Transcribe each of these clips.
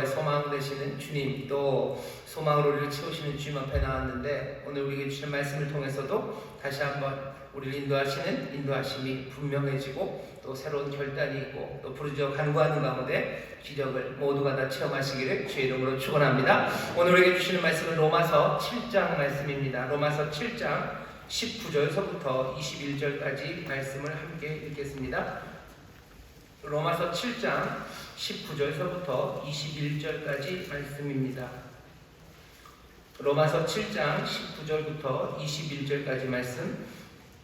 소망 되시는 주님, 또 소망으로 우리를 채우시는 주님 앞에 나왔는데, 오늘 우리에게 주신 말씀을 통해서도 다시 한번 우리를 인도하시는 인도하심이 분명해지고, 또 새로운 결단이 있고, 또 부르짖어 간구하는 가운데 기적을 모두가 다 체험하시기를 주의 이름으로 축원합니다. 오늘 우리에게 주시는 말씀은 로마서 7장 말씀입니다. 로마서 7장 19절서부터 21절까지 말씀을 함께 읽겠습니다. 로마서 7장 19절서부터 21절까지 말씀입니다. 로마서 7장 19절부터 21절까지 말씀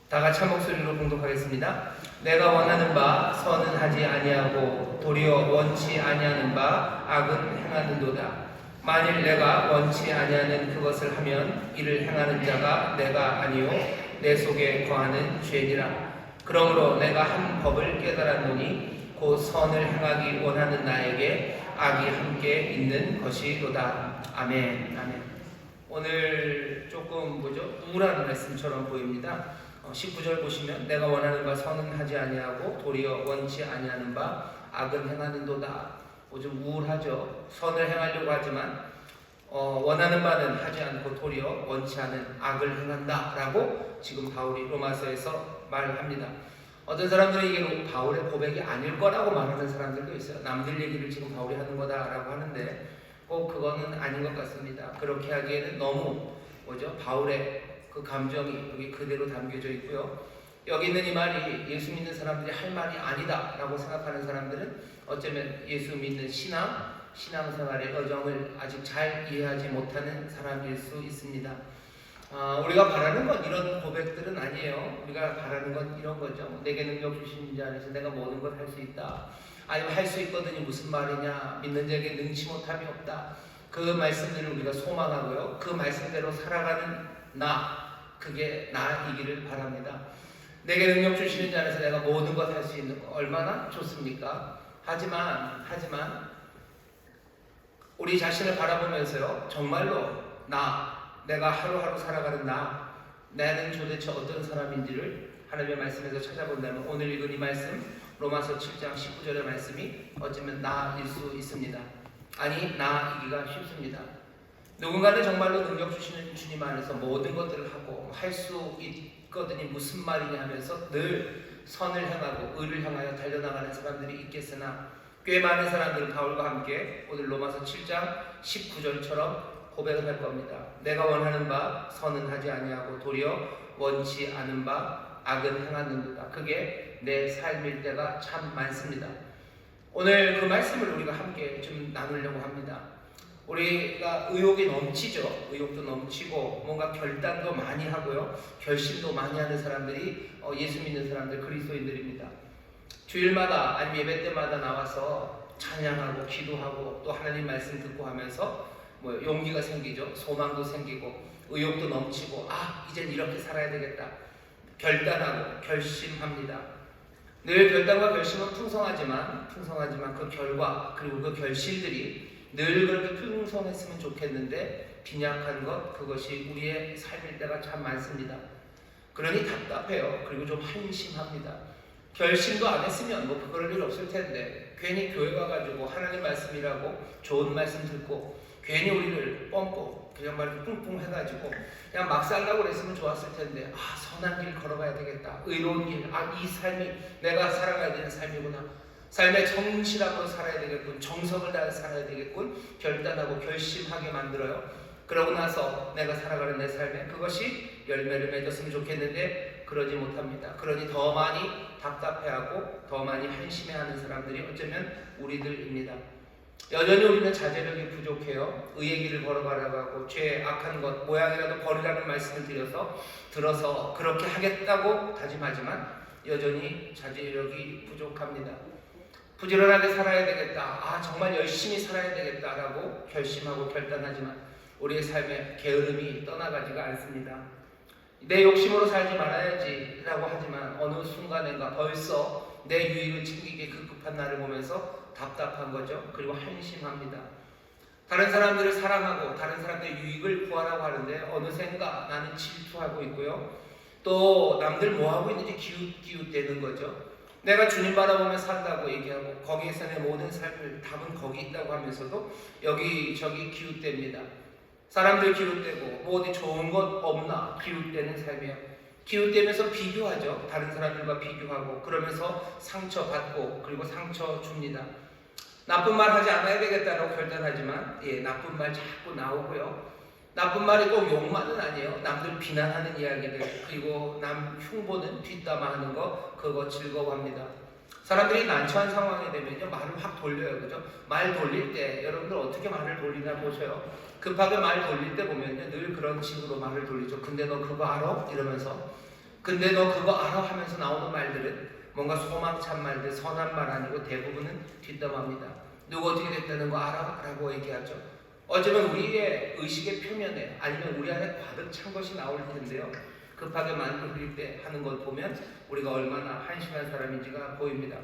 다 같이 한 목소리로 봉독하겠습니다. 내가 원하는 바 선은 하지 아니하고 도리어 원치 아니하는 바 악은 행하는도다. 만일 내가 원치 아니하는 그것을 하면 이를 행하는 자가 내가 아니요 내 속에 거하는 죄니라. 그러므로 내가 한 법을 깨달았노니 곧 선을 행하기 원하는 나에게 악이 함께 있는 것이로다. 아멘. 아멘. 오늘 조금 우울한 말씀처럼 보입니다. 19절 보시면 내가 원하는 바 선은 하지 아니하고 도리어 원치 아니하는 바 악은 행하는도다. 좀 우울하죠. 선을 행하려고 하지만 원하는 바는 하지 않고 도리어 원치 않은 악을 행한다라고 지금 바울이 로마서에서 말합니다. 어떤 사람들은 이게 바울의 고백이 아닐 거라고 말하는 사람들도 있어요. 남들 얘기를 지금 바울이 하는 거다라고 하는데 꼭 그거는 아닌 것 같습니다. 그렇게 하기에는 너무 바울의 그 감정이 여기 그대로 담겨져 있고요. 여기 있는 이 말이 예수 믿는 사람들이 할 말이 아니다라고 생각하는 사람들은 어쩌면 예수 믿는 신앙생활의 여정을 아직 잘 이해하지 못하는 사람일 수 있습니다. 우리가 바라는 건 이런 고백들은 아니에요. 우리가 바라는 건 이런 거죠. 내게 능력 주신 자 안에서 내가 모든 걸 할 수 있다. 아니면 할 수 있거든이 무슨 말이냐. 믿는 자에게 능치 못함이 없다. 그 말씀들을 우리가 소망하고요. 그 말씀대로 살아가는 그게 나이기를 바랍니다. 내게 능력 주시는 자 안에서 내가 모든 것 할 수 있는 거 얼마나 좋습니까? 하지만 우리 자신을 바라보면서요. 정말로 내가 하루하루 살아가는 나는 도대체 어떤 사람인지를 하나님의 말씀에서 찾아본다면 오늘 읽은 이 말씀 로마서 7장 19절의 말씀이 어쩌면 나일 수 있습니다. 아니 나이기가 쉽습니다. 누군가는 정말로 능력 주시는 주님 안에서 모든 것들을 하고 할 수 있거든이 무슨 말이냐 하면서 늘 선을 행하고 의를 향하여 달려나가는 사람들이 있겠으나 꽤 많은 사람들은 바울과 함께 오늘 로마서 7장 19절처럼 고백을 할 겁니다. 내가 원하는 바 선은 하지 아니하고 도리어 원치 않은 바 악은 행하는도다. 그게 내 삶일 때가 참 많습니다. 오늘 그 말씀을 우리가 함께 좀 나누려고 합니다. 우리가 의욕이 넘치죠. 의욕도 넘치고 뭔가 결단도 많이 하고요. 결심도 많이 하는 사람들이 예수 믿는 사람들, 그리스도인들입니다. 주일마다 아니면 예배 때마다 나와서 찬양하고 기도하고 또 하나님 말씀 듣고 하면서 용기가 생기죠. 소망도 생기고 의욕도 넘치고 이젠 이렇게 살아야 되겠다. 결단하고 결심합니다. 늘 결단과 결심은 풍성하지만 그 결과 그리고 그 결실들이 늘 그렇게 풍성했으면 좋겠는데 빈약한 그것이 우리의 삶일 때가 참 많습니다. 그러니 답답해요. 그리고 좀 한심합니다. 결심도 안 했으면 그럴 일 없을 텐데 괜히 교회 가가지고 하나님 말씀이라고 좋은 말씀 듣고 괜히 우리를 뻥뻥 그냥 말 뿡뿡 해가지고 그냥 막 살라고 그랬으면 좋았을 텐데 선한 길 걸어가야 되겠다. 의로운 길, 이 삶이 내가 살아가야 되는 삶이구나. 삶의 정실함으로 살아야 되겠군. 정성을 다해 살아야 되겠군. 결단하고 결심하게 만들어요. 그러고 나서 내가 살아가는 내 삶에 그것이 열매를 맺었으면 좋겠는데 그러지 못합니다. 그러니 더 많이 답답해하고 더 많이 한심해하는 사람들이 어쩌면 우리들입니다. 여전히 우리는 자제력이 부족해요. 의의 길을 걸어가려고 하고 죄 악한 것 모양이라도 버리라는 말씀을 들어서 그렇게 하겠다고 다짐하지만 여전히 자제력이 부족합니다. 부지런하게 살아야 되겠다. 정말 열심히 살아야 되겠다라고 결심하고 결단하지만 우리의 삶에 게으름이 떠나가지가 않습니다. 내 욕심으로 살지 말아야지라고 하지만 어느 순간인가 벌써 내 유익을 챙기기에 급급한 나를 보면서 답답한 거죠. 그리고 한심합니다. 다른 사람들을 사랑하고 다른 사람들의 유익을 구하라고 하는데 어느샌가 나는 질투하고 있고요. 또 남들 뭐하고 있는지 기웃기웃대는 거죠. 내가 주님 바라보며 산다고 얘기하고 거기에서 내 모든 삶을 답은 거기 있다고 하면서도 여기저기 기웃댑니다. 사람들 기웃대고 뭐 어디 좋은 것 없나 기웃대는 삶이에요. 기웃대면서 비교하죠. 다른 사람들과 비교하고 그러면서 상처받고 그리고 상처 줍니다. 나쁜 말 하지 않아야 되겠다고 결단하지만 나쁜 말 자꾸 나오고요. 나쁜 말이 꼭 욕만은 아니에요. 남들 비난하는 이야기들 그리고 남 흉보는 뒷담화하는 거 그거 즐거워합니다. 사람들이 난처한 상황이 되면요 말을 확 돌려요. 그죠? 말 돌릴 때 여러분들 어떻게 말을 돌리나 보세요. 급하게 말 돌릴 때 보면요 늘 그런 식으로 말을 돌리죠. 근데 너 그거 알아? 이러면서 근데 너 그거 알아? 하면서 나오는 말들은 뭔가 소망찬 말들 선한 말 아니고 대부분은 뒷담화입니다. 누구 어떻게 됐다는 거 알아? 라고 얘기하죠. 어쩌면 우리의 의식의 표면에 아니면 우리 안에 가득 찬 것이 나올 텐데요. 급하게 말 돌릴 때 하는 것 보면 우리가 얼마나 한심한 사람인지가 보입니다.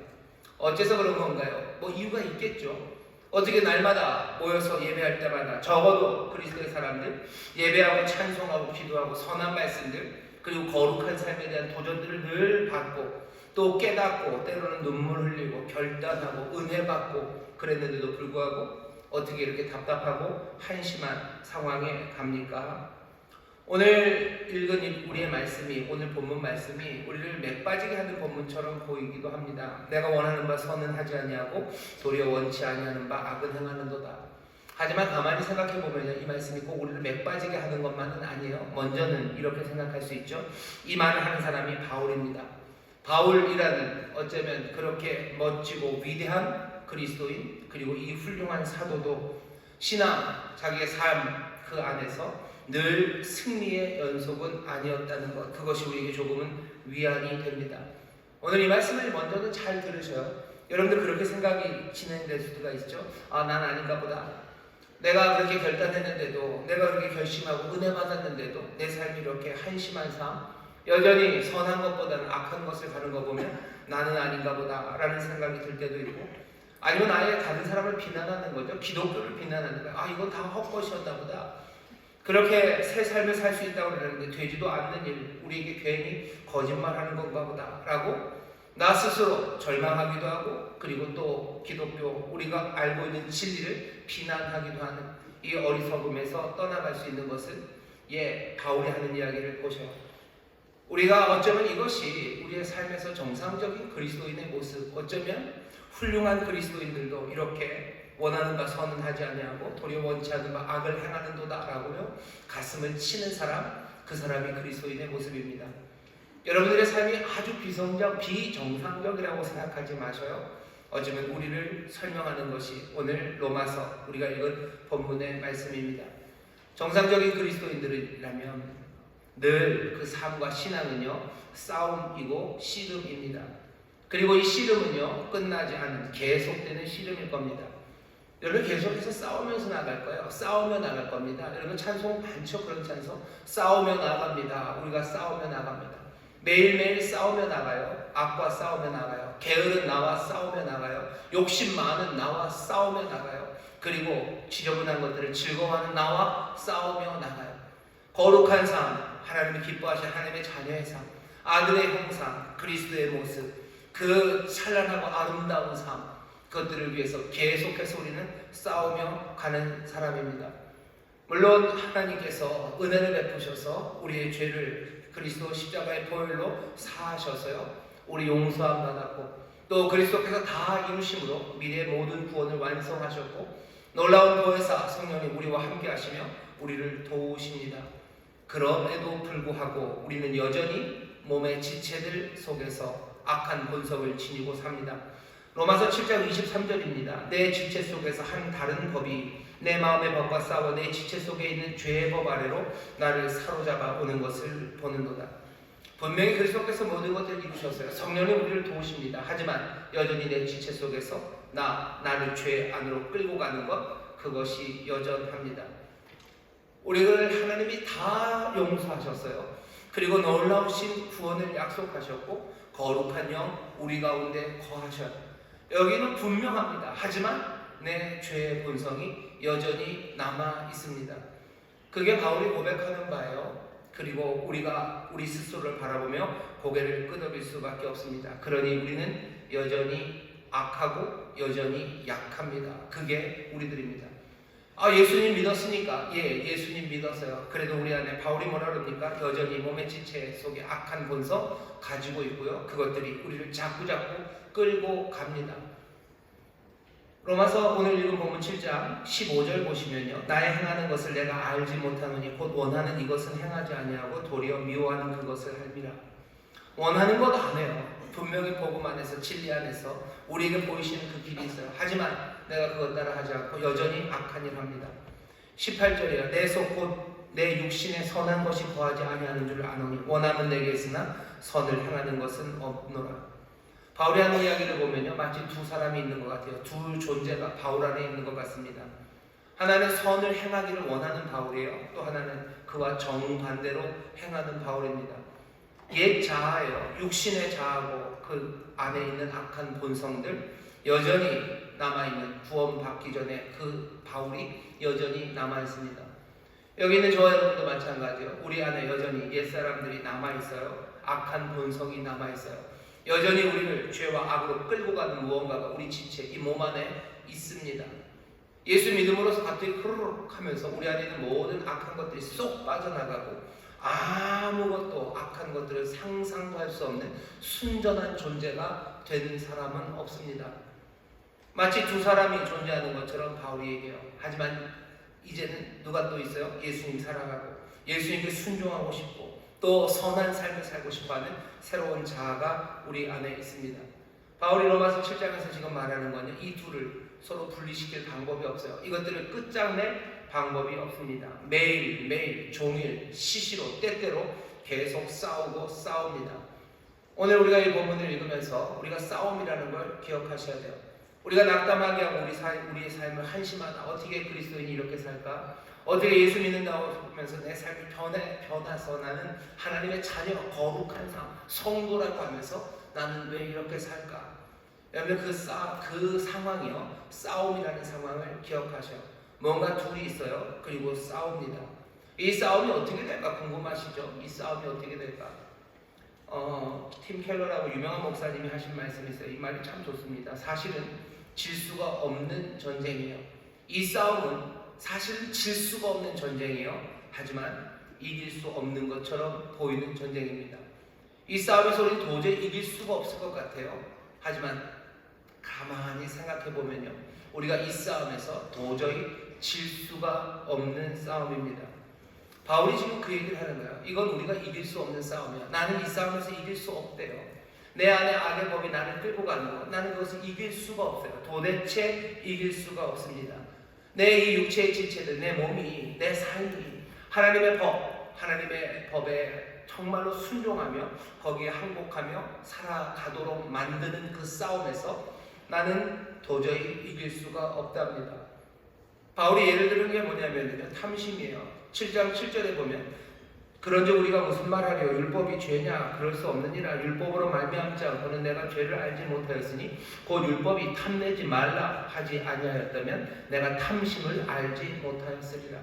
어째서 그런 건가요? 뭐 이유가 있겠죠. 어떻게 날마다 모여서 예배할 때마다 적어도 그리스도의 사람들 예배하고 찬송하고 기도하고 선한 말씀들 그리고 거룩한 삶에 대한 도전들을 늘 받고 또 깨닫고 때로는 눈물 흘리고 결단하고 은혜 받고 그랬는데도 불구하고 어떻게 이렇게 답답하고 한심한 상황에 갑니까? 오늘 읽은 우리의 말씀이 오늘 본문 말씀이 우리를 맥빠지게 하는 본문처럼 보이기도 합니다. 내가 원하는 바 선은 하지 아니하고 도리어 원치 아니하는 바 악은 행하는도다. 하지만 가만히 생각해 보면 이 말씀이 꼭 우리를 맥빠지게 하는 것만은 아니에요. 먼저는 이렇게 생각할 수 있죠. 이 말을 하는 사람이 바울입니다. 바울이라는 어쩌면 그렇게 멋지고 위대한 그리스도인 그리고 이 훌륭한 사도도 신앙 자기의 삶 그 안에서 늘 승리의 연속은 아니었다는 것 그것이 우리에게 조금은 위안이 됩니다. 오늘 이 말씀을 먼저는 잘 들으셔요. 여러분들 그렇게 생각이 진행될 수가 있죠. 난 아닌가 보다. 내가 그렇게 결단했는데도 내가 그렇게 결심하고 은혜 받았는데도 내 삶이 이렇게 한심한 삶 여전히 선한 것보다는 악한 것을 가는 거 보면 나는 아닌가 보다 라는 생각이 들 때도 있고 아니면 아예 다른 사람을 비난하는 거죠. 기독교를 비난하는 거예요. 이건 다 헛것이었나 보다. 그렇게 새 삶을 살 수 있다고 그러는데 되지도 않는 일, 우리에게 괜히 거짓말하는 건가 보다 라고 나 스스로 절망하기도 하고 그리고 또 기독교 우리가 알고 있는 진리를 비난하기도 하는 이 어리석음에서 떠나갈 수 있는 것은 바울이 하는 이야기를 보셔요. 우리가 어쩌면 이것이 우리의 삶에서 정상적인 그리스도인의 모습 어쩌면 훌륭한 그리스도인들도 이렇게 원하는 바 선은 하지 아니하고 도리어 원치 않는 바 악을 행하는도다 라고요 가슴을 치는 사람 그 사람이 그리스도인의 모습입니다. 여러분들의 삶이 아주 비정상적이라고 생각하지 마셔요. 어쩌면 우리를 설명하는 것이 오늘 로마서 우리가 읽은 본문의 말씀입니다. 정상적인 그리스도인들이라면 늘 그 삶과 신앙은요 싸움이고 씨름입니다. 그리고 이 씨름은요 끝나지 않은 계속되는 씨름일 겁니다. 여러분 계속해서 싸우면서 나갈 거예요. 싸우며 나갈 겁니다. 여러분 찬송 많죠. 그런 찬송 싸우며 나갑니다. 우리가 싸우며 나갑니다. 매일매일 싸우며 나가요. 악과 싸우며 나가요. 게으른 나와 싸우며 나가요. 욕심 많은 나와 싸우며 나가요. 그리고 지저분한 것들을 즐거워하는 나와 싸우며 나가요. 거룩한 삶, 하나님이 기뻐하시는 하나님의 자녀의 삶, 아들의 형상, 그리스도의 모습, 그 찬란하고 아름다운 삶, 그것들을 위해서 계속해서 우리는 싸우며 가는 사람입니다. 물론 하나님께서 은혜를 베푸셔서 우리의 죄를 그리스도 십자가의 보혈로 사하셔서요 우리 용서함 받았고 또 그리스도께서 다 이루심으로 미래의 모든 구원을 완성하셨고 놀라운 보혜사 성령이 우리와 함께 하시며 우리를 도우십니다. 그럼에도 불구하고 우리는 여전히 몸의 지체들 속에서 악한 본성을 지니고 삽니다. 로마서 7장 23절입니다. 내 지체 속에서 한 다른 법이 내 마음의 법과 싸워 내 지체 속에 있는 죄의 법 아래로 나를 사로잡아 오는 것을 보는도다. 분명히 그리스도께서 모든 것들을 이루셨어요. 성령이 우리를 도우십니다. 하지만 여전히 내 지체 속에서 나를 죄 안으로 끌고 가는 것 그것이 여전합니다. 우리를 하나님이 다 용서하셨어요. 그리고 놀라우신 구원을 약속하셨고 거룩한 영 우리 가운데 거하셔요. 여기는 분명합니다. 하지만 내 죄의 본성이 여전히 남아 있습니다. 그게 바울이 고백하는 바예요. 그리고 우리가 우리 스스로를 바라보며 고개를 끄덕일 수밖에 없습니다. 그러니 우리는 여전히 악하고 여전히 약합니다. 그게 우리들입니다. 예수님 믿었으니까 예수님 믿었어요. 그래도 우리 안에 바울이 뭐라 그럽니까? 여전히 몸의 지체 속에 악한 본성 가지고 있고요. 그것들이 우리를 자꾸 끌고 갑니다. 로마서 오늘 읽은 본문 7장 15절 보시면요. 나의 행하는 것을 내가 알지 못하노니 곧 원하는 이것은 행하지 아니하고 도리어 미워하는 그것을 할미라. 원하는 것 안 해요. 분명히 복음 안에서 진리 안에서 우리에게 보이시는 그 길이 있어요. 하지만 내가 그것 따라 하지 않고 여전히 악한 일을 합니다. 18절이에요. 내 속 곧 내 육신에 선한 것이 거하지 아니하는 줄 아노니 원함은 내게 있으나 선을 행하는 것은 없노라. 바울이 하는 이야기를 보면요, 마치 두 사람이 있는 것 같아요. 두 존재가 바울 안에 있는 것 같습니다. 하나는 선을 행하기를 원하는 바울이에요. 또 하나는 그와 정반대로 행하는 바울입니다. 옛 자아예요. 육신의 자아고 그 안에 있는 악한 본성들 여전히 남아있는, 구원받기 전에 그 바울이 여전히 남아있습니다. 여기 있는 저와 여러분도 마찬가지예요. 우리 안에 여전히 옛사람들이 남아있어요. 악한 본성이 남아있어요. 여전히 우리를 죄와 악으로 끌고 가는 무언가가 우리 지체, 이 몸 안에 있습니다. 예수 믿음으로써 갑자기 흐르륵 하면서 우리 안에 있는 모든 악한 것들이 쏙 빠져나가고 아무것도 악한 것들을 상상도 할 수 없는 순전한 존재가 되는 사람은 없습니다. 마치 두 사람이 존재하는 것처럼 바울이 얘기해요. 하지만 이제는 누가 또 있어요? 예수님 사랑하고 예수님께 순종하고 싶고 또 선한 삶을 살고 싶어하는 새로운 자아가 우리 안에 있습니다. 바울이 로마서 7장에서 지금 말하는 거는 이 둘을 서로 분리시킬 방법이 없어요. 이것들을 끝장낼 방법이 없습니다. 매일 종일 시시로 때때로 계속 싸웁니다. 오늘 우리가 이 본문을 읽으면서 우리가 싸움이라는 걸 기억하셔야 돼요. 우리가 낙담하게 하고 우리의 삶을 한심하다. 어떻게 그리스도인이 이렇게 살까? 어떻게 예수 믿는다고 하면서 내 삶이 변해서 나는 하나님의 자녀, 거룩한 성도라고 하면서 나는 왜 이렇게 살까? 여러분 그 상황이요, 싸움이라는 상황을 기억하셔요. 뭔가 둘이 있어요. 그리고 싸웁니다. 이 싸움이 어떻게 될까 궁금하시죠? 이 싸움이 어떻게 될까? 팀 켈러라고 유명한 목사님이 하신 말씀이 있어요. 이 말이 참 좋습니다. 사실은 질 수가 없는 전쟁이에요. 이 싸움은 사실은 질 수가 없는 전쟁이에요. 하지만 이길 수 없는 것처럼 보이는 전쟁입니다. 이 싸움에서 우리는 도저히 이길 수가 없을 것 같아요. 하지만 가만히 생각해 보면요, 우리가 이 싸움에서 도저히 질 수가 없는 싸움입니다. 바울이 지금 그 얘기를 하는 거예요. 이건 우리가 이길 수 없는 싸움이야. 나는 이 싸움에서 이길 수 없대요. 내 안에 악의 법이 나를 끌고 가는 거, 나는 그것을 이길 수가 없어요. 도대체 이길 수가 없습니다. 내 이 육체의 지체들, 내 몸이, 내 삶이 하나님의 법에 정말로 순종하며 거기에 항복하며 살아가도록 만드는 그 싸움에서 나는 도저히 이길 수가 없답니다. 바울이 예를 들은 게 뭐냐면요, 탐심이에요. 7장 7절에 보면 그런즉 우리가 무슨 말하리요? 율법이 죄냐? 그럴 수 없느니라. 율법으로 말미암지 않고는 내가 죄를 알지 못하였으니 곧 율법이 탐내지 말라 하지 아니하였다면 내가 탐심을 알지 못하였으리라.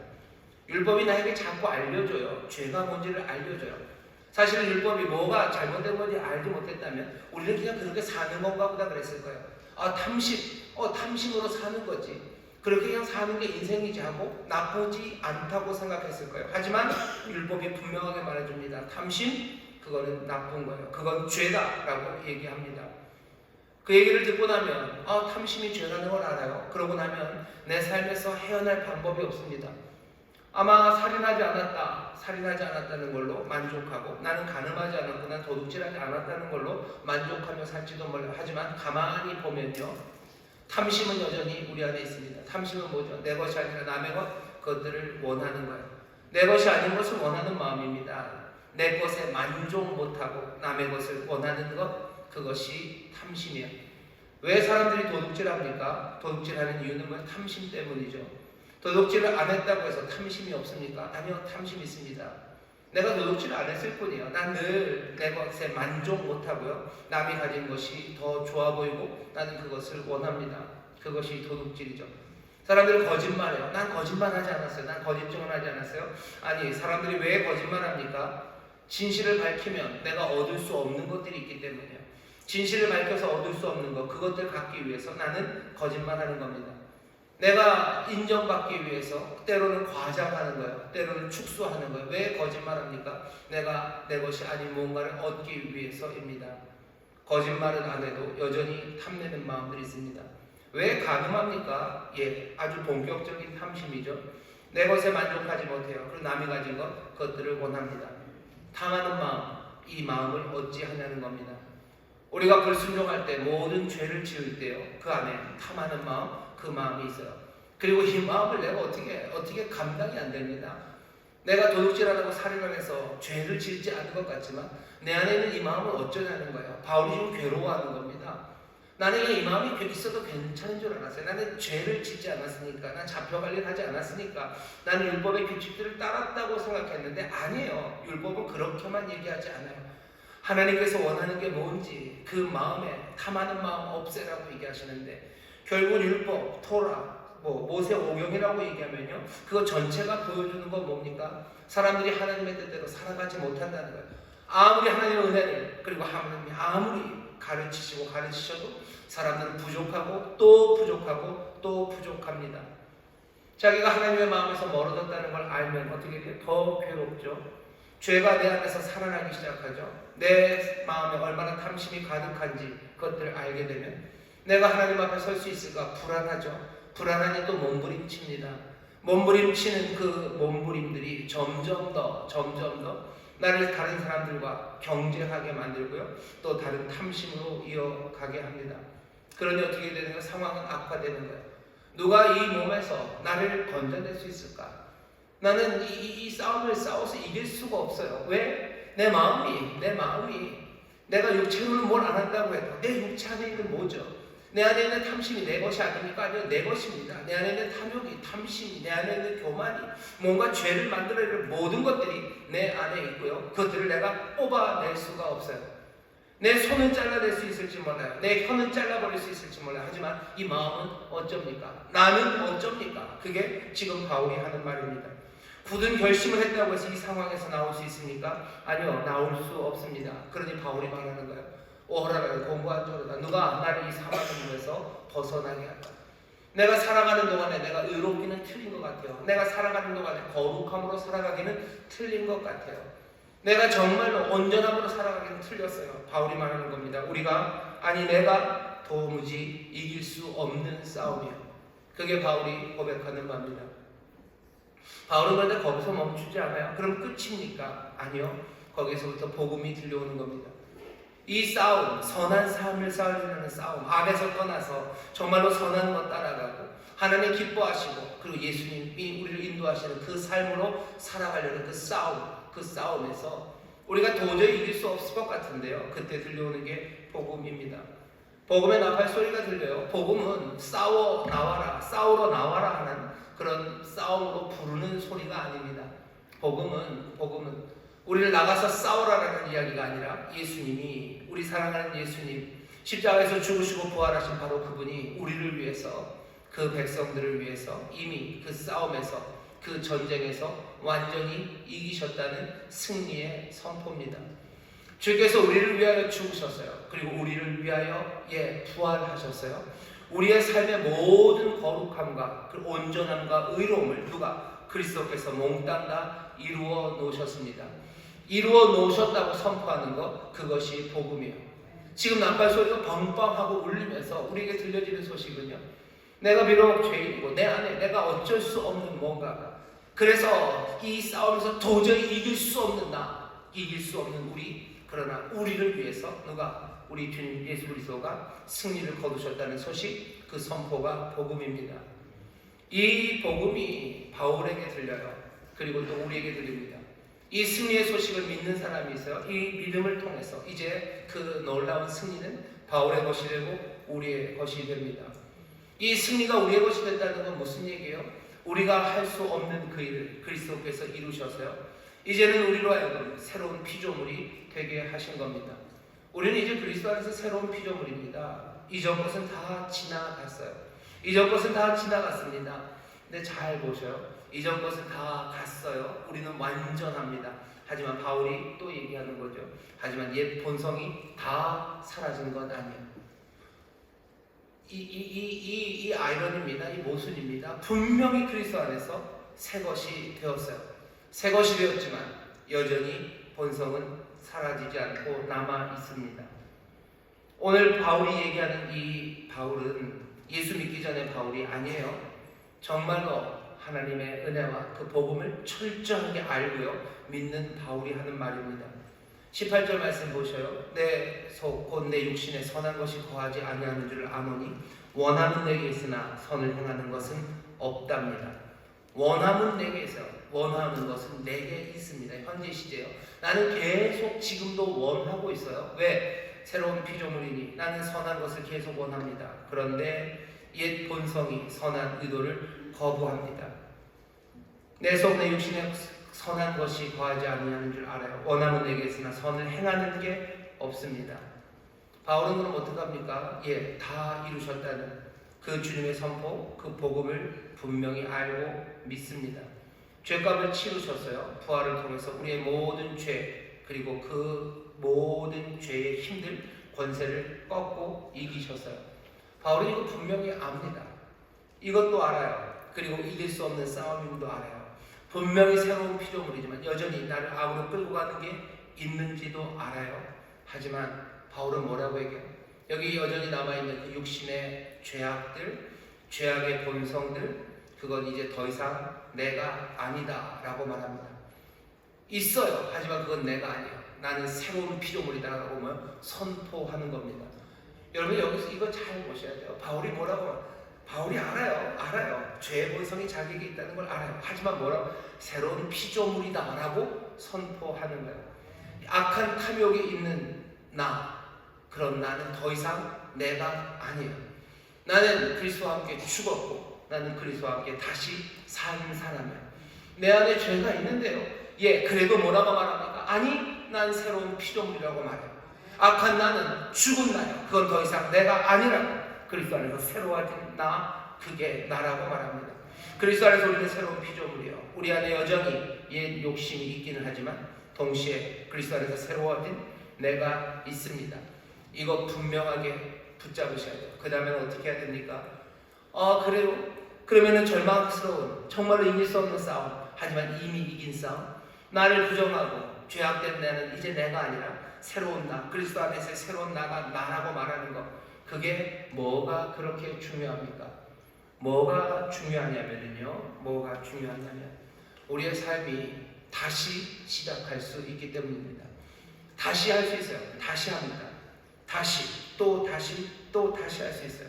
율법이 나에게 자꾸 알려줘요. 죄가 뭔지를 알려줘요. 사실은 율법이 뭐가 잘못된 건지 알지 못했다면 우리는 그냥 그렇게 사는 건가 보다 그랬을 거예요. 탐심으로 사는 거지. 그렇게 그냥 사는 게 인생이지 하고 나쁘지 않다고 생각했을 거예요. 하지만 율법이 분명하게 말해줍니다. 탐심, 그거는 나쁜 거예요. 그건 죄다라고 얘기합니다. 그 얘기를 듣고 나면 탐심이 죄라는 걸 알아요. 그러고 나면 내 삶에서 헤어날 방법이 없습니다. 아마 살인하지 않았다는 걸로 만족하고 나는 간음하지 않았고 난 도둑질하지 않았다는 걸로 만족하며 살지도 몰라요. 하지만 가만히 보면요, 탐심은 여전히 우리 안에 있습니다. 탐심은 뭐죠? 내 것이 아니라 남의 것, 그것들을 원하는 거예요. 내 것이 아닌 것을 원하는 마음입니다. 내 것에 만족 못하고 남의 것을 원하는 것, 그것이 탐심이에요. 왜 사람들이 도둑질합니까? 도둑질하는 이유는 뭐 탐심 때문이죠. 도둑질을 안 했다고 해서 탐심이 없습니까? 아니요, 탐심이 있습니다. 내가 도둑질을 안 했을 뿐이에요. 난 늘 내 것에 만족 못하고요, 남이 가진 것이 더 좋아 보이고 나는 그것을 원합니다. 그것이 도둑질이죠. 사람들은 거짓말해요. 난 거짓말하지 않았어요. 난 거짓증을 하지 않았어요. 아니, 사람들이 왜 거짓말합니까? 진실을 밝히면 내가 얻을 수 없는 것들이 있기 때문이에요. 진실을 밝혀서 얻을 수 없는 것, 그것들 갖기 위해서 나는 거짓말하는 겁니다. 내가 인정받기 위해서 때로는 과장하는 거예요. 때로는 축소하는 거예요. 왜 거짓말합니까? 내가 내 것이 아닌 무언가를 얻기 위해서입니다. 거짓말은 안 해도 여전히 탐내는 마음들이 있습니다. 왜 가늠합니까? 아주 본격적인 탐심이죠. 내 것에 만족하지 못해요. 그리고 남이 가진 그것들을 원합니다. 탐하는 마음, 이 마음을 어찌하냐는 겁니다. 우리가 불순종할 때, 모든 죄를 지을 때요, 그 안에 탐하는 마음, 그 마음이 있어요. 그리고 이 마음을 내가 어떻게 감당이 안 됩니다. 내가 도둑질하다고 살인을 해서 죄를 짓지 않은 것 같지만 내 안에 있는 이 마음을 어쩌냐는 거예요. 바울이 지금 괴로워하는 겁니다. 나는 이 마음이 있어도 괜찮은 줄 알았어요. 나는 죄를 짓지 않았으니까, 난 잡혀갈 일 하지 않았으니까, 나는 율법의 규칙들을 따랐다고 생각했는데 아니에요. 율법은 그렇게만 얘기하지 않아요. 하나님께서 원하는 게 뭔지 그 마음에 탐하는 마음 없애라고 얘기하시는데, 결국 율법, 토라, 모세 오경이라고 얘기하면요, 그거 전체가 보여주는 건 뭡니까? 사람들이 하나님의 뜻대로 살아가지 못한다는 거예요. 아무리 하나님의 은혜를, 그리고 하나님이 아무리 가르치셔도 사람들은 부족하고 또 부족하고 또 부족합니다. 자기가 하나님의 마음에서 멀어졌다는 걸 알면 어떻게 돼요? 더 괴롭죠. 죄가 내 안에서 살아나기 시작하죠. 내 마음에 얼마나 탐심이 가득한지 그것들을 알게 되면 내가 하나님 앞에 설 수 있을까 불안하죠. 불안하니 또 몸부림칩니다. 몸부림치는 그 몸부림들이 점점 더 나를 다른 사람들과 경쟁하게 만들고요, 또 다른 탐심으로 이어가게 합니다. 그러니 어떻게 되는 거예요? 상황은 악화되는 거예요. 누가 이 몸에서 나를 건져낼 수 있을까? 나는 이 싸움을 싸워서 이길 수가 없어요. 왜? 내 마음이 내가 육체로는 뭘 안 한다고 해도 내 육체 안에 있는 뭐죠? 내 안에 있는 탐심이 내 것이 아닙니까? 아니요, 내 것입니다. 내 안에 있는 탐욕이, 탐심이, 내 안에 있는 교만이, 뭔가 죄를 만들어낼 모든 것들이 내 안에 있고요, 그것들을 내가 뽑아낼 수가 없어요. 내 손은 잘라낼 수 있을지 몰라요. 내 혀는 잘라버릴 수 있을지 몰라요. 하지만 이 마음은 어쩝니까? 나는 어쩝니까? 그게 지금 바울이 하는 말입니다. 굳은 결심을 했다고 해서 이 상황에서 나올 수 있습니까? 아니요, 나올 수 없습니다. 그러니 바울이 말하는 거예요. 오호라라, 공부한저로다. 누가 나를 이 사망에서 벗어나게 할까? 내가 살아가는 동안에 내가 의롭기는 틀린 것 같아요. 내가 살아가는 동안에 거룩함으로 살아가기는 틀린 것 같아요. 내가 정말로 온전함으로 살아가기는 틀렸어요. 바울이 말하는 겁니다. 내가 도무지 이길 수 없는 싸움이에요. 그게 바울이 고백하는 바입니다. 바울은 그런데 거기서 멈추지 않아요. 그럼 끝입니까? 아니요. 거기서부터 복음이 들려오는 겁니다. 이 싸움, 선한 삶을 살려는 싸움, 악에서 떠나서 정말로 선한 것 따라가고 하나님 기뻐하시고 그리고 예수님이 우리를 인도하시는 그 삶으로 살아가려는 그 싸움에서 우리가 도저히 이길 수 없을 것 같은데요, 그때 들려오는 게 복음입니다. 복음의 나팔 소리가 들려요. 복음은 싸우러 나와라 하는 그런 싸움으로 부르는 소리가 아닙니다. 복음은 우리를 나가서 싸우라라는 이야기가 아니라 예수님이, 우리 사랑하는 예수님, 십자가에서 죽으시고 부활하신 바로 그분이 우리를 위해서, 그 백성들을 위해서 이미 그 싸움에서, 그 전쟁에서 완전히 이기셨다는 승리의 선포입니다. 주께서 우리를 위하여 죽으셨어요. 그리고 우리를 위하여 부활하셨어요. 우리의 삶의 모든 거룩함과 그 온전함과 의로움을 누가? 그리스도께서 몽땅 다 이루어 놓으셨습니다. 이루어 놓으셨다고 선포하는 것, 그것이 복음이에요. 지금 나팔 소리가 벙벙하고 울리면서 우리에게 들려지는 소식은요, 내가 비록 죄인이고 내 안에 내가 어쩔 수 없는 뭔가가, 그래서 이 싸움에서 도저히 이길 수 없는 이길 수 없는 우리, 그러나 우리를 위해서 누가? 우리 주님 예수 그리스도가 승리를 거두셨다는 소식, 그 선포가 복음입니다. 이 복음이 바울에게 들려요. 그리고 또 우리에게 들립니다. 이 승리의 소식을 믿는 사람이 있어요. 이 믿음을 통해서 이제 그 놀라운 승리는 바울의 것이 되고 우리의 것이 됩니다. 이 승리가 우리의 것이 된다는 건 무슨 얘기예요? 우리가 할 수 없는 그 일을 그리스도께서 이루셔서요, 이제는 우리로 하여금 새로운 피조물이 되게 하신 겁니다. 우리는 이제 그리스도 안에서 새로운 피조물입니다. 이전 것은 다 지나갔어요. 이전 것은 다 지나갔습니다. 근데 잘 보셔요. 이전 것은 다 갔어요. 우리는 완전합니다. 하지만 바울이 또 얘기하는 거죠. 하지만 옛 본성이 다 사라진 건 아니에요. 이 아이러니입니다. 이 모순입니다. 분명히 그리스도 안에서 새 것이 되었어요. 새 것이 되었지만 여전히 본성은 사라지지 않고 남아 있습니다. 오늘 바울이 얘기하는 이 바울은 예수 믿기 전에 바울이 아니에요. 정말로 하나님의 은혜와 그 복음을 철저하게 알고요 믿는 바울이 하는 말입니다. 18절 말씀 보셔요. 내 속 곧 내 육신에 선한 것이 거하지 아니하는 줄 아노니 원함은 내게 있으나 선을 행하는 것은 없답니다. 원함은 내게 있어요. 원하는 것은 내게 있습니다. 현재 시제요. 나는 계속 지금도 원하고 있어요. 왜? 새로운 피조물이니 나는 선한 것을 계속 원합니다. 그런데 옛 본성이 선한 의도를 거부합니다. 내 속 내 육신에 선한 것이 거하지 아니하는 줄 알아요. 원함은 내게 있으나 선을 행하는 게 없습니다. 바울은 그럼 어떡합니까? 다 이루셨다는 그 주님의 선포, 그 복음을 분명히 알고 믿습니다. 죄값을 치르셨어요. 부활을 통해서 우리의 모든 죄 그리고 그 모든 죄의 힘들, 권세를 꺾고 이기셨어요. 바울은 이거 분명히 압니다. 이것도 알아요. 그리고 이길 수 없는 싸움임도 알아요. 분명히 새로운 피조물이지만 여전히 나를 악으로 끌고 가는 게 있는지도 알아요. 하지만 바울은 뭐라고 얘기해요? 여기 여전히 남아있는 그 육신의 죄악들, 죄악의 본성들, 그건 이제 더 이상 내가 아니다 라고 말합니다. 있어요. 하지만 그건 내가 아니에요. 나는 새로운 피조물이다 라고 선포하는 겁니다. 여러분 여기서 이거 잘 보셔야 돼요. 바울이 뭐라고 바울이 알아요. 죄의 본성이 자기에게 있다는 걸 알아요. 하지만 뭐라고? 새로운 피조물이다 라고 선포하는 거예요. 악한 탐욕에 있는 나, 그럼 나는 더 이상 내가 아니에요. 나는 그리스도와 함께 죽었고 나는 그리스도와 함께 다시 산 사람이에요. 내 안에 죄가 있는데요. 그래도 뭐라고 말합니까? 아니, 난 새로운 피조물이라고 말해요. 악한 나는 죽은 나요. 그건 더 이상 내가 아니라고. 그리스도 안에서 새로워진 나, 그게 나라고 말합니다. 그리스도 안에서 우리는 새로운 피조물이에요. 우리 안에 여전히 옛 욕심이 있기는 하지만 동시에 그리스도 안에서 새로워진 내가 있습니다. 이거 분명하게 붙잡으셔야 돼요. 그 다음에는 어떻게 해야 됩니까? 그래요? 그러면은 절망스러운, 정말로 이길 수 없는 싸움, 하지만 이미 이긴 싸움, 나를 부정하고 죄악된 나는 이제 내가 아니라 새로운 나, 그리스도 안에서의 새로운 나가 나라고 말하는 것, 그게 뭐가 그렇게 중요합니까? 뭐가 중요하냐면요, 우리의 삶이 다시 시작할 수 있기 때문입니다. 다시 할 수 있어요. 다시 합니다. 다시 또 다시 할 수 있어요.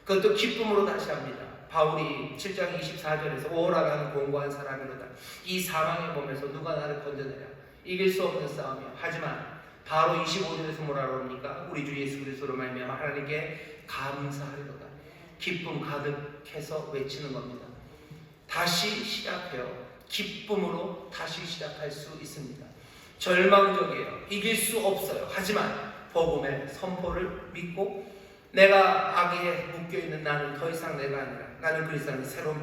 그것도 기쁨으로 다시 합니다. 바울이 7장 24절에서 오라 나는 공고한 사람이로다. 이 사망의 몸에서 누가 나를 건져내랴. 이길 수 없는 싸움이야. 하지만 바로 25절에서 뭐라고 합니까? 우리 주 예수 그리스도로 말미암아 하나님께 감사하리로다. 기쁨 가득해서 외치는 겁니다. 다시 시작해요. 기쁨으로 다시 시작할 수 있습니다. 절망적이에요. 이길 수 없어요. 하지만 복음의 선포를 믿고 내가 악에 묶여있는 나는 더 이상 내가 아니라 나는 그리스도 안에 새로운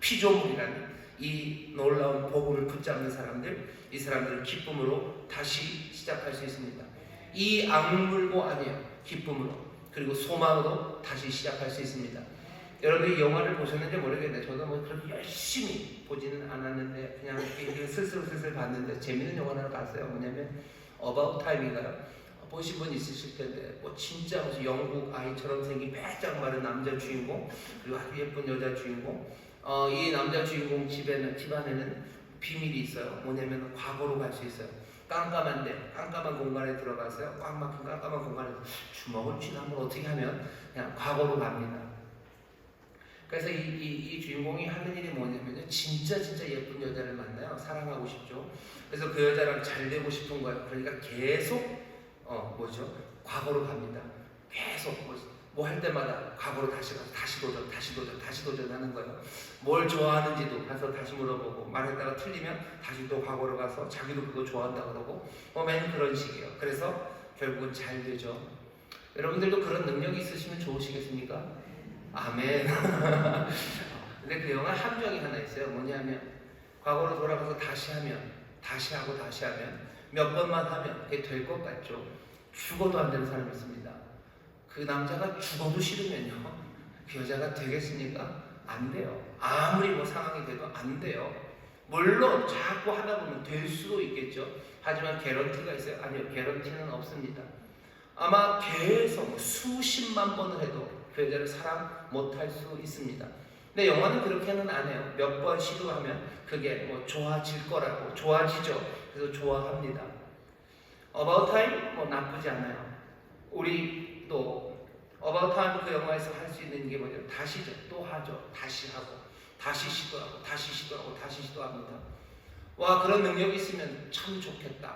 피조물이라는 이 놀라운 복음을 붙잡는 사람들, 이 사람들은 기쁨으로 다시 시작할 수 있습니다. 이 악물고 아니에요. 기쁨으로 그리고 소망으로 다시 시작할 수 있습니다. 여러분이 영화를 보셨는지 모르겠는데 저도 그렇게 열심히 보지는 않았는데 그냥 슬슬 봤는데 재밌는 영화 하나 봤어요. 뭐냐면 About Time인가요? 보신 분 있으실 텐데 진짜 무슨 영국 아이처럼 생긴 빼짝 마른 남자 주인공 그리고 아주 예쁜 여자 주인공. 이 남자 주인공 집안에는 비밀이 있어요. 뭐냐면 과거로 갈 수 있어요. 깜깜한 공간에 들어가서요. 꽉 막힌 깜깜한 공간에 주먹을 쥐나 한번 어떻게 하면 그냥 과거로 갑니다. 그래서 이 주인공이 하는 일이 뭐냐면요, 진짜 예쁜 여자를 만나요. 사랑하고 싶죠. 그래서 그 여자랑 잘 되고 싶은 거예요. 그러니까 계속 과거로 갑니다. 계속 뭐 할 때마다 과거로 다시 가서 다시 도전하는 거예요. 뭘 좋아하는지도 가서 다시 물어보고, 말했다가 틀리면 다시 또 과거로 가서 자기도 그거 좋아한다 그러고 맨 그런 식이에요. 그래서 결국은 잘 되죠. 여러분들도 그런 능력이 있으시면 좋으시겠습니까? 아멘. 근데 그 영화 함정이 하나 있어요. 뭐냐면 과거로 돌아가서 다시 하면, 다시 하고 다시 하면, 몇 번만 하면 그게 될 것 같죠. 죽어도 안 되는 사람이 있습니다. 그 남자가 죽어도 싫으면요, 그 여자가 되겠습니까? 안 돼요. 아무리 뭐 상황이 돼도 안 돼요. 물론 자꾸 하다 보면 될 수도 있겠죠. 하지만 개런티가 있어요? 아니요, 개런티는 없습니다. 아마 계속 수십만 번을 해도 그 여자를 사랑 못할 수 있습니다. 근데 영화는 그렇게는 안 해요. 몇 번 시도하면 그게 뭐 좋아질 거라고, 좋아지죠. 그래서 좋아합니다. About Time 뭐 나쁘지 않아요. 우리 또 About Time 그 영화에서 할 수 있는 게 뭐죠? 다시죠. 또 하죠. 다시 하고, 다시 시도하고, 다시 시도하고, 다시 시도합니다. 와, 그런 능력이 있으면 참 좋겠다.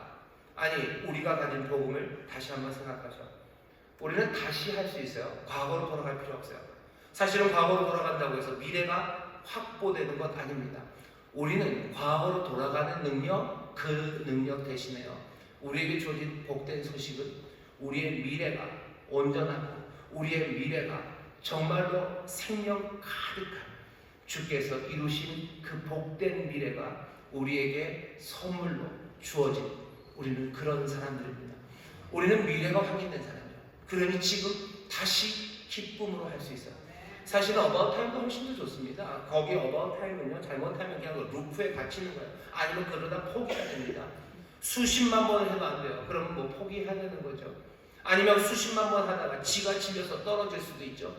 아니, 우리가 가진 복음을 다시 한번 생각하죠. 우리는 다시 할 수 있어요. 과거로 돌아갈 필요 없어요. 사실은 과거로 돌아간다고 해서 미래가 확보되는 것 아닙니다. 우리는 과거로 돌아가는 능력, 그 능력 대신에요, 우리에게 주어진 복된 소식은 우리의 미래가 온전하고, 우리의 미래가 정말로 생명 가득한 주께서 이루신 그 복된 미래가 우리에게 선물로 주어진, 우리는 그런 사람들입니다. 우리는 미래가 확인된 사람이에요. 그러니 지금 다시 기쁨으로 할 수 있어요. 사실은 About Time도 훨씬 더 좋습니다. 거기 About Time은요, 잘못하면 그냥 루프에 갇히는 거예요. 아니면 그러다 포기해야 됩니다. 수십만 번을 해도 안 돼요. 그러면 뭐 포기해야 되는 거죠. 아니면 수십만 번 하다가 지가 질려서 떨어질 수도 있죠.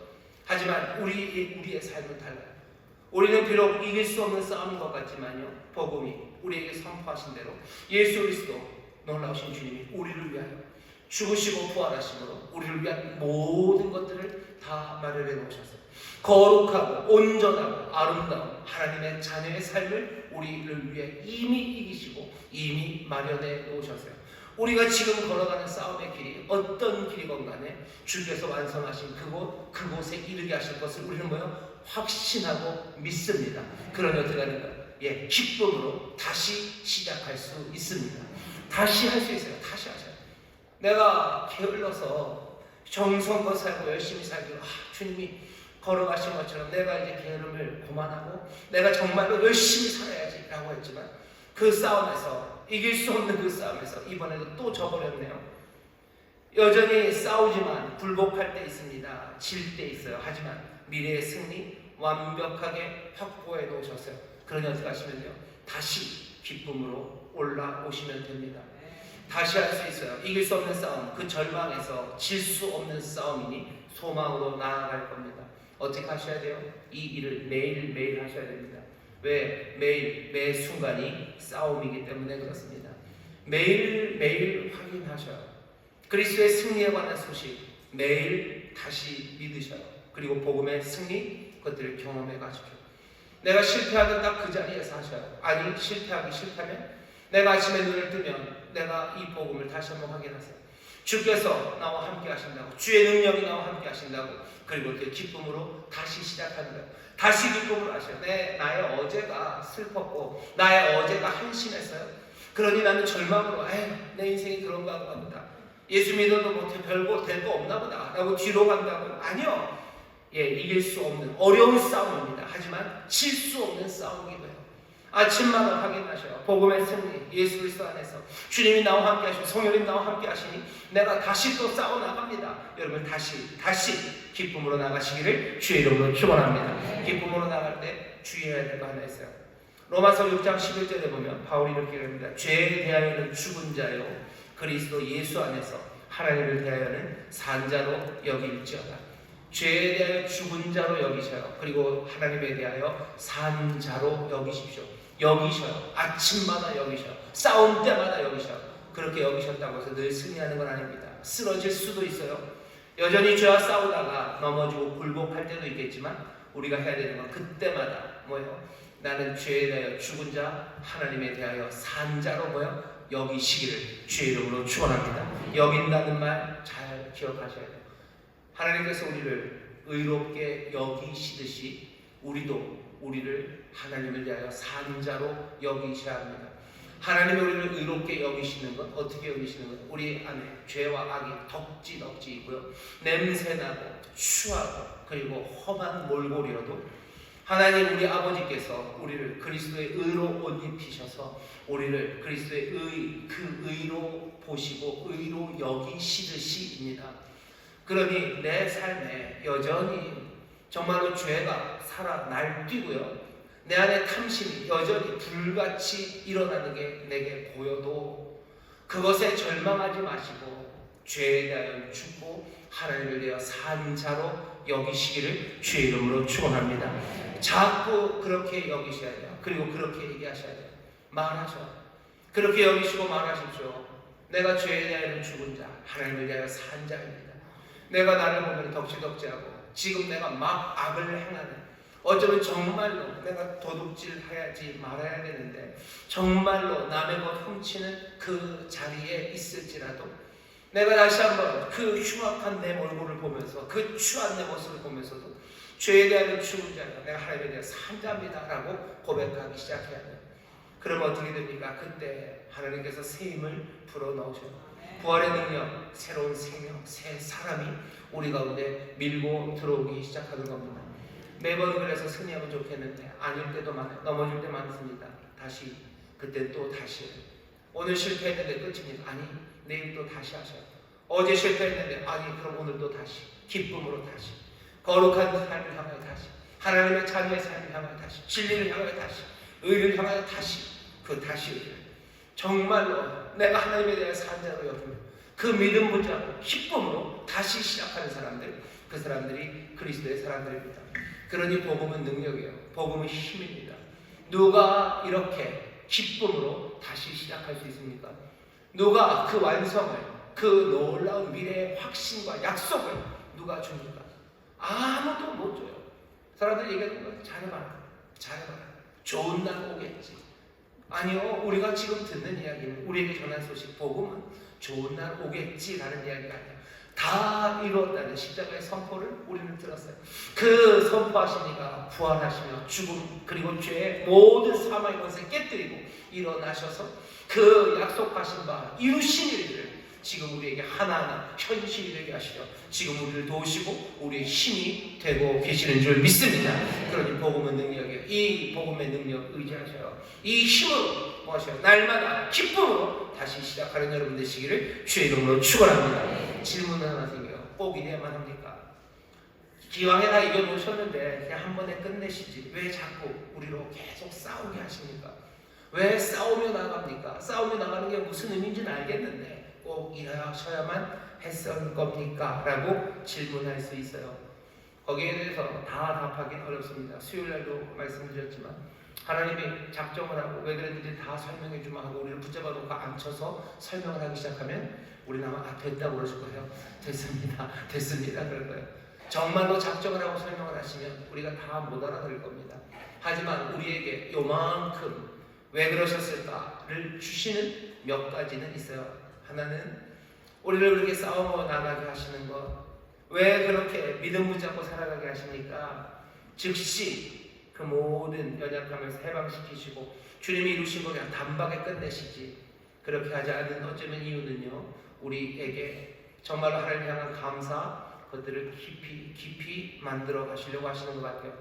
하지만 우리의 삶은 달라요. 우리는 비록 이길 수 없는 싸움인 것 같지만요, 복음이 우리에게 선포하신 대로 예수 그리스도, 놀라우신 주님이 우리를 위하여 죽으시고 부활하심으로 우리를 위한 모든 것들을 다 마련해 놓으셨어요. 거룩하고 온전하고 아름다운 하나님의 자녀의 삶을 우리를 위해 이미 이기시고 이미 마련해 놓으셨어요. 우리가 지금 걸어가는 싸움의 길이 어떤 길이건 간에 주께서 완성하신 그곳에 이르게 하실 것을 우리는 뭐요? 확신하고 믿습니다. 그러니 어떻게 하는가? 예, 기쁨으로 다시 시작할 수 있습니다. 다시 할 수 있어요. 다시 하세요. 내가 게을러서 정성껏 살고 열심히 살기로, 주님이 걸어가신 것처럼 내가 이제 게으름을 그만하고 내가 정말로 열심히 살아야지 라고 했지만, 그 싸움에서, 이길 수 없는 그 싸움에서 이번에도 또 져버렸네요. 여전히 싸우지만 굴복할 때 있습니다. 질 때 있어요. 하지만 미래의 승리 완벽하게 확보해 놓으셨어요. 그러니 어떻게 하시면요, 다시 기쁨으로 올라오시면 됩니다. 다시 할 수 있어요. 이길 수 없는 싸움, 그 절망에서 질 수 없는 싸움이니 소망으로 나아갈 겁니다. 어떻게 하셔야 돼요? 이 일을 매일매일 하셔야 됩니다. 왜? 매일, 매 순간이 싸움이기 때문에 그렇습니다. 매일매일 확인하셔요. 그리스도의 승리에 관한 소식 매일 다시 믿으셔요. 그리고 복음의 승리, 그것들을 경험해 가십시오. 내가 실패하는 딱 그 자리에서 하셔요. 아니, 실패하기 싫다면 내가 아침에 눈을 뜨면 내가 이 복음을 다시 한번 확인하세요. 주께서 나와 함께 하신다고, 주의 능력이 나와 함께 하신다고, 그리고 그 기쁨으로 다시 시작하는 거예요. 다시 기쁨으로 하셔요. 나의 어제가 슬펐고 나의 어제가 한심했어요. 그러니 나는 절망으로, 내 인생이 그런가 보다, 예수 믿어도 못해 별거 될 거 없나 보다 라고 뒤로 간다고. 아니요, 이길 수 없는 어려운 싸움입니다. 하지만 질 수 없는 싸움이기도 해요. 아침마다 확인하셔요. 복음의 승리, 예수 그리스도 안에서 주님이 나와 함께 하시고 성령님 나와 함께 하시니 내가 다시 또 싸워 나갑니다. 여러분 다시 기쁨으로 나가시기를 주의 이름으로 축원합니다. 기쁨으로 나갈 때 주의해야 될 거 하나 있어요. 로마서 6장 11절에 보면 바울이 이렇게 합니다. 죄에 대하여는 죽은 자요, 그리스도 예수 안에서 하나님을 대하여는 산 자로 여길지어다. 죄에 대하여 죽은 자로 여기셔요. 그리고 하나님에 대하여 산 자로 여기십시오. 여기셔요. 아침마다 여기셔요. 싸움 때마다 여기셔요. 그렇게 여기셨다고 해서 늘 승리하는 건 아닙니다. 쓰러질 수도 있어요. 여전히 죄와 싸우다가 넘어지고 굴복할 때도 있겠지만, 우리가 해야 되는 건 그때마다 뭐예요? 나는 죄에 대하여 죽은 자, 하나님에 대하여 산 자로 여기시기를 주의 이름으로 축원합니다. 여긴다는 말 잘 기억하셔야 돼요. 하나님께서 우리를 의롭게 여기시듯이 우리도 우리를 하나님을 대하여 산 자로 여기셔야 합니다. 하나님이 우리를 의롭게 여기시는 것, 어떻게 여기시는 것? 우리 안에 죄와 악이 덕지 있고요. 냄새나고 추하고 그리고 험한 몰골이어도 하나님 우리 아버지께서 우리를 그리스도의 의로 옷 입히셔서 우리를 그리스도의 그 의로 보시고 의로 여기시듯이입니다. 그러니 내 삶에 여전히 정말로 죄가 살아 날뛰고요. 내 안에 탐심이 여전히 불같이 일어나는 게 내게 보여도 그것에 절망하지 마시고 죄에 대하여 죽고 하나님을 위하여 산 자로 여기시기를 주의 이름으로 축원합니다. 자꾸 그렇게 여기셔야 돼요. 그리고 그렇게 얘기하셔야 돼요. 말하셔. 그렇게 여기시고 말하십시오. 내가 죄에 대하여 죽은 자, 하나님을 위하여 산 자입니다. 내가 나를 보면 덕지덕지하고 지금 내가 막 악을 행하는, 어쩌면 정말로 내가 도둑질 해야지 말아야 되는데 정말로 남의 것 훔치는 그 자리에 있을지라도 내가 다시 한번 그 흉악한 내 얼굴을 보면서 그 추한 내 모습을 보면서도 죄에 대한 죽은 자가 내가 하나님에 대해 산 자입니다 라고 고백하기 시작해야 돼요. 그럼 어떻게 됩니까? 그때 하나님께서 새 힘을 불어넣으셔요. 부활의 능력, 새로운 생명, 새 사람이 우리 가운데 밀고 들어오기 시작하는 겁니다. 매번 그래서 승리하면 좋겠는데 아닐 때도 많아요. 넘어질 때 많습니다. 다시, 그때 또 다시. 오늘 실패했는데 끝입니다. 아니, 내일 또 다시 하셔요. 어제 실패했는데 아니, 그럼 오늘 또 다시. 기쁨으로 다시. 거룩한 삶을 향하여 다시. 하나님의 자녀의 삶을 향하여 다시. 진리를 향하여 다시. 의를 향하여 다시. 그 다시. 정말로 내가 하나님에 대해 산 자로 여기며 그 믿음 붙잡고 기쁨으로 다시 시작하는 사람들, 그 사람들이 그리스도의 사람들입니다. 그러니 복음은 능력이에요. 복음은 힘입니다. 누가 이렇게 기쁨으로 다시 시작할 수 있습니까? 누가 그 완성을, 그 놀라운 미래의 확신과 약속을 누가 줍니까? 아무도 못 줘요. 사람들이 얘기하는 거예요. 잘해봐라. 좋은 날 오겠지. 아니요, 우리가 지금 듣는 이야기는, 우리에게 전한 소식, 복음은 좋은 날 오겠지라는 이야기가 아니에요. 다 이루었다는 십자가의 선포를 우리는 들었어요. 그 선포하시니까 부활하시며 죽음 그리고 죄의 모든 사망의 권세 깨뜨리고 일어나셔서 그 약속하신 바 이루신 일들을 지금 우리에게 하나하나 현실이 되게 하시려 지금 우리를 도우시고 우리의 힘이 되고 계시는 줄 믿습니다. 그러니 복음은 능력이에요. 이 복음의 능력 의지하셔요. 이 힘으로 무엇이요? 날마다 기쁨으로 다시 시작하는 여러분 되시기를 주의 이름으로 축원합니다. 질문 하나 생겨요. 꼭 이래야만 합니까? 기왕에 다 이겨놓으셨는데 그냥 한 번에 끝내시지 왜 자꾸 우리로 계속 싸우게 하십니까? 왜 싸우며 나갑니까? 싸우며 나가는 게 무슨 의미인지는 알겠는데 꼭 이러셔야만 했을 겁니까? 라고 질문할 수 있어요. 거기에 대해서 다 답하기는 어렵습니다. 수요일날도 말씀드렸지만 하나님이 작정을 하고 왜 그랬는지 다 설명해 주면 하고 우리를 붙잡아 놓고 앉혀서 설명을 하기 시작하면 우리는 아마 됐다고 그러실 거예요. 됐습니다 그럴 거예요. 정말로 작정을 하고 설명을 하시면 우리가 다 못 알아들을 겁니다. 하지만 우리에게 요만큼 왜 그러셨을까를 주시는 몇 가지는 있어요. 하나는 우리를 그렇게 싸우며 나가게 하시는 것, 왜 그렇게 믿음 붙잡고 살아가게 하십니까? 즉시 그 모든 연약함에서 해방시키시고 주님이 이루신 거 그냥 단박에 끝내시지 그렇게 하지 않은 어쩌면 이유는요, 우리에게 정말로 하나님 향한 감사, 그것들을 깊이 만들어 가시려고 하시는 것 같아요.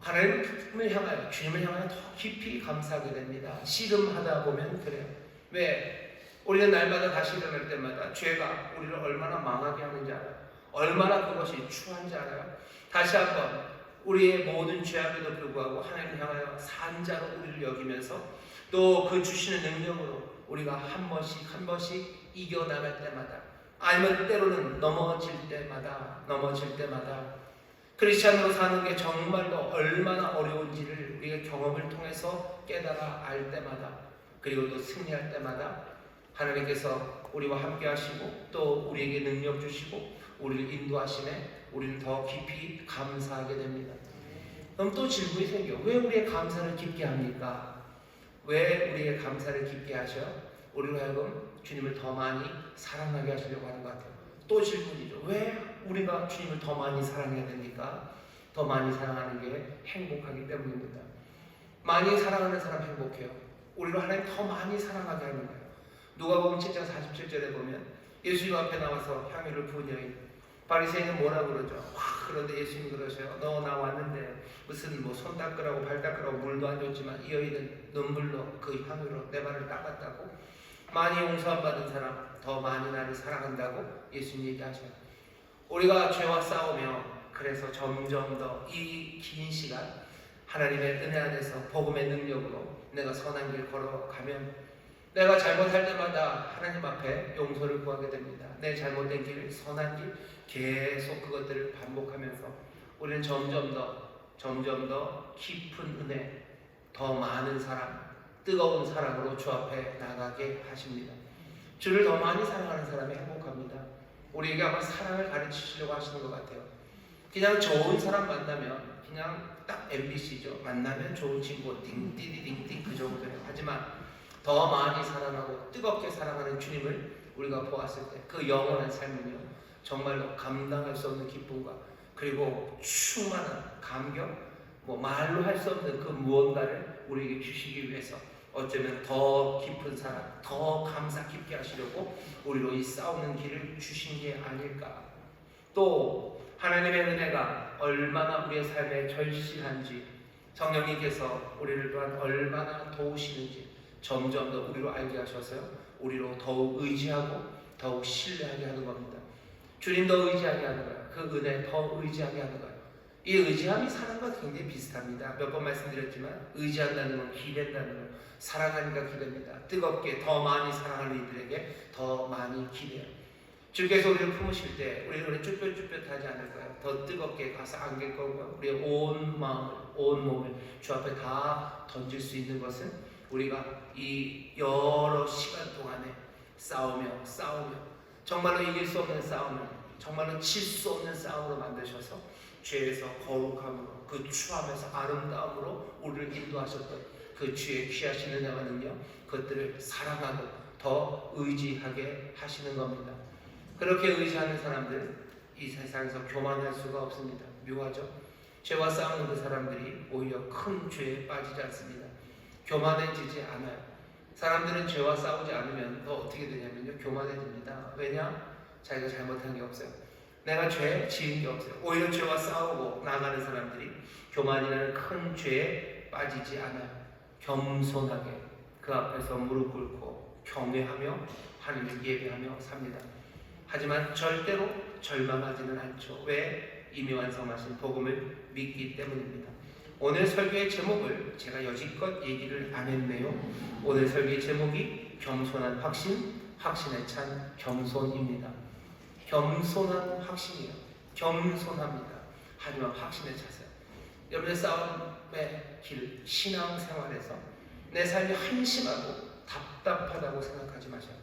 하나님을 향하여, 주님을 향하여 더 깊이 감사하게 됩니다. 씨름하다 보면 그래요. 왜? 우리는 날마다 다시 일어날 때마다 죄가 우리를 얼마나 망하게 하는지 알아요. 얼마나 그것이 추한지 알아요. 다시 한번 우리의 모든 죄악에도 불구하고 하나님을 향하여 산자로 우리를 여기면서 또 그 주시는 능력으로 우리가 한 번씩 이겨나갈 때마다, 아니면 때로는 넘어질 때마다 크리스찬으로 사는 게 정말로 얼마나 어려운지를 우리가 경험을 통해서 깨달아 알 때마다, 그리고 또 승리할 때마다 하나님께서 우리와 함께 하시고 또 우리에게 능력 주시고 우리를 인도하심에 우리는 더 깊이 감사하게 됩니다. 그럼 또 질문이 생겨요. 왜 우리의 감사를 깊게 합니까? 왜 우리의 감사를 깊게 하셔요? 우리로 하여금 주님을 더 많이 사랑하게 하시려고 하는 것 같아요. 또 질문이죠. 왜 우리가 주님을 더 많이 사랑해야 됩니까? 더 많이 사랑하는 게 행복하기 때문입니다. 많이 사랑하는 사람 행복해요. 우리로 하나님 더 많이 사랑하게 하는 거예요. 누가복음 7장 47절에 보면 예수님 앞에 나와서 향유를 부은 여인, 바리새인은 뭐라 그러죠? 그런데 예수님 그러셔요. 너 나 왔는데 무슨 손 닦으라고 발 닦으라고 물도 안 줬지만 이 여인은 눈물로 그 향유로 내 발을 닦았다고. 많이 용서 받은 사람 더 많이 나를 사랑한다고 예수님 얘기하셔요. 우리가 죄와 싸우며 그래서 점점 더 이 긴 시간 하나님의 은혜 안에서 복음의 능력으로 내가 선한 길 걸어가면 내가 잘못할 때마다 하나님 앞에 용서를 구하게 됩니다. 내 잘못된 길, 선한 길 계속 그것들을 반복하면서 우리는 점점 더 깊은 은혜, 더 많은 사랑, 뜨거운 사랑으로 주 앞에 나가게 하십니다. 주를 더 많이 사랑하는 사람이 행복합니다. 우리에게 아마 사랑을 가르치시려고 하시는 것 같아요. 그냥 좋은 사람 만나면 그냥 딱 MBC죠. 만나면 좋은 친구 띵띠디띵띵 그 정도예요. 하지만 더 많이 사랑하고 뜨겁게 사랑하는 주님을 우리가 보았을 때 그 영원한 삶은요, 정말로 감당할 수 없는 기쁨과 그리고 충만한 감격, 말로 할 수 없는 그 무언가를 우리에게 주시기 위해서 어쩌면 더 깊은 사랑, 더 감사 깊게 하시려고 우리로 이 싸우는 길을 주신 게 아닐까. 또 하나님의 은혜가 얼마나 우리의 삶에 절실한지, 성령님께서 우리를 또한 얼마나 도우시는지 점점 더 우리로 알게 하셔서요, 우리로 더욱 의지하고 더욱 신뢰하게 하는 겁니다. 주님 더 의지하게 하는 거예요. 그 은혜 더 의지하게 하는 거예요. 이 의지함이 사랑과 굉장히 비슷합니다. 몇 번 말씀드렸지만 의지한다는 건 기댄다는 건 사랑하니까 기대입니다. 뜨겁게 더 많이 사랑하는 이들에게 더 많이 기대요. 주께서 우리를 품으실 때 우리는 쭈뼛쭈뼛하지 않을 거예요. 더 뜨겁게 가서 안길 거고요. 우리의 온 마음을, 온 몸을 주 앞에 다 던질 수 있는 것은 우리가 이 여러 시간 동안에 싸우며 정말로 이길 수 없는 싸움을 정말로 칠 수 없는 싸움으로 만드셔서 죄에서 거룩함으로 그 추함에서 아름다움으로 우리를 인도하셨던 그 주의 귀하신 은혜와 능력, 그것들을 사랑하고 더 의지하게 하시는 겁니다. 그렇게 의지하는 사람들 이 세상에서 교만할 수가 없습니다. 묘하죠? 죄와 싸우는 그 사람들이 오히려 큰 죄에 빠지지 않습니다. 교만해지지 않아요. 사람들은 죄와 싸우지 않으면 더 어떻게 되냐면요, 교만해집니다. 왜냐? 자기가 잘못한 게 없어요. 내가 죄 지은 게 없어요. 오히려 죄와 싸우고 나가는 사람들이 교만이라는 큰 죄에 빠지지 않아요. 겸손하게 그 앞에서 무릎 꿇고 경외하며 하나님을 예배하며 삽니다. 하지만 절대로 절망하지는 않죠. 왜? 이미 완성하신 복음을 믿기 때문입니다. 오늘 설교의 제목을 제가 여지껏 얘기를 안 했네요. 오늘 설교의 제목이 겸손한 확신, 확신에 찬 겸손입니다. 겸손한 확신이에요. 겸손합니다. 하지만 확신에 차세요. 여러분의 싸움의 길, 신앙생활에서 내 삶이 한심하고 답답하다고 생각하지 마세요.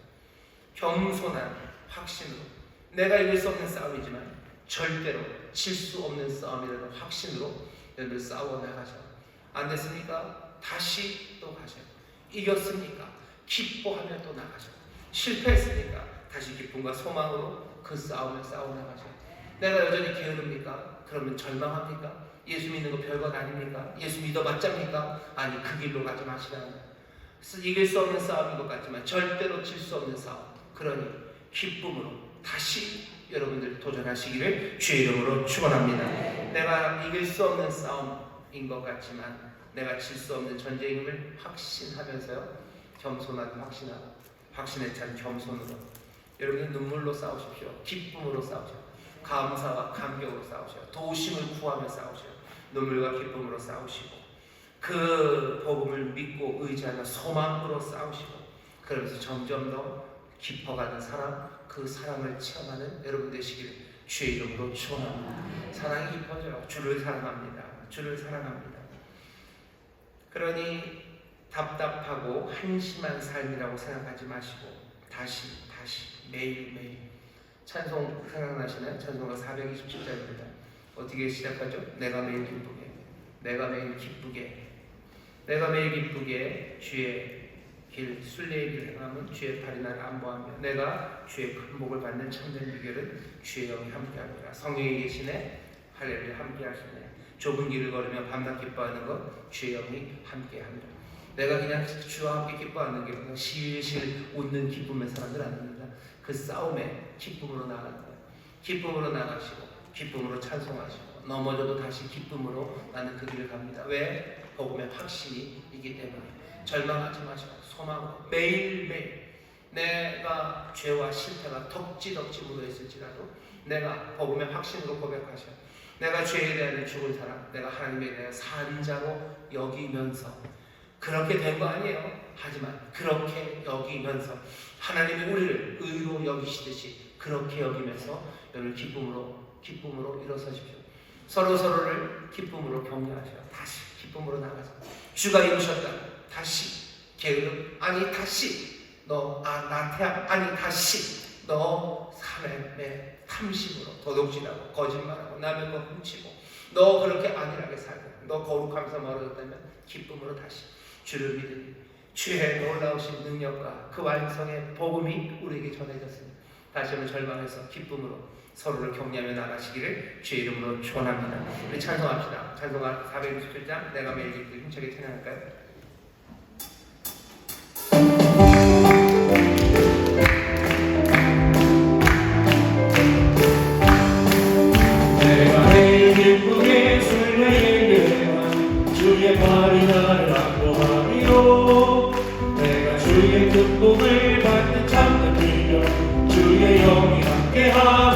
겸손한 확신으로, 내가 이길 수 없는 싸움이지만 절대로 질 수 없는 싸움이라는 확신으로 여러분 싸워 나가죠. 안 됐습니까? 다시 또 가셔요. 이겼습니까? 기뻐하며 또 나가죠. 실패했으니까 다시 기쁨과 소망으로 그 싸움을 싸워 나가죠. 내가 여전히 게으릅니까? 그러면 절망합니까? 예수 믿는 거 별것 아닙니까? 예수 믿어봤자입니까? 아니, 그 길로 가지 마시라는 거예요. 이길 수 없는 싸움인 것 같지만 절대로 질 수 없는 싸움. 그러니 기쁨으로 다시 여러분들 도전하시기를 주의 이름으로 축원합니다. 내가 이길 수 없는 싸움인 것 같지만 내가 질 수 없는 전쟁임을 확신하면서요, 겸손한 확신하고 확신에 찬 겸손으로 여러분들 눈물로 싸우십시오. 기쁨으로 싸우십시오. 감사와 감격으로 싸우셔요. 도우심을 구하며 싸우셔요. 눈물과 기쁨으로 싸우시고 그 복음을 믿고 의지하며 소망으로 싸우시고 그러면서 점점 더 깊어가는 사랑, 그 사랑을 체험하는 여러분 되시기를 주의 이름으로 축원합니다. 사랑이 깊어져요. 주를 사랑합니다. 주를 사랑합니다. 그러니 답답하고 한심한 삶이라고 생각하지 마시고 다시 매일매일 찬송 생각나시나요? 찬송가 427절입니다. 어떻게 시작하죠? 내가 매일 기쁘게, 내가 매일 기쁘게, 내가 매일 기쁘게 주의 길 순례의 길 행함은 주의 팔이 나를 안보하며 내가 주의 큰 복을 받는 참된 비결은 주의 영이 함께하리라. 성령이 계시네, 할렐루야, 함께하시네. 좁은 길을 걸으며 밤낮 기뻐하는 것 주의 영이 함께합니다. 내가 그냥 주와 함께 기뻐하는 게 그냥 실실 웃는 기쁨의 사람들 아닙니다. 그 싸움에 기쁨으로 나간다. 기쁨으로 나가시고 기쁨으로 찬송하시고 넘어져도 다시 기쁨으로 나는 그 길을 갑니다. 왜? 복음의 확신이 있기 때문에. 절망하지 마시고 소망으로 매일매일 내가 죄와 실패가 덕지덕지 묻어있을지라도 내가 복음의 확신으로 고백하셔. 내가 죄에 대한 죽은 사람, 내가 하나님에 대한 산자로 여기면서 그렇게 된 거 아니에요. 하지만 그렇게 여기면서 하나님이 우리를 의로 여기시듯이 그렇게 여기면서 여러분 기쁨으로 일어서십시오. 서로를 기쁨으로 격려하셔. 다시 기쁨으로 나가서 주가 이루셨다. 다시 게으름 아니 다시 너 나태함 아니 다시 너 삶의 탐심으로 도둑질하고 거짓말하고 남의 거 훔치고 너 그렇게 안일하게 살고 너 거룩하면서 멀어졌다면 기쁨으로 다시 주를 믿으니 주의 놀라우신 능력과 그 완성의 복음이 우리에게 전해졌습니다. 다시 한번 절망해서 기쁨으로 서로를 격려하며 나가시기를 주의 이름으로 축원합니다. 우리 찬송합시다. 찬송가 467장 내가 매일 기쁘게 힘차게 찬양할까요? 내가 매일 기쁘게 순례에 예배한 주의 발이 나를 안보하리요. 내가 주의 기쁨을 받는 참는 기념 주의 영이 함께하리요.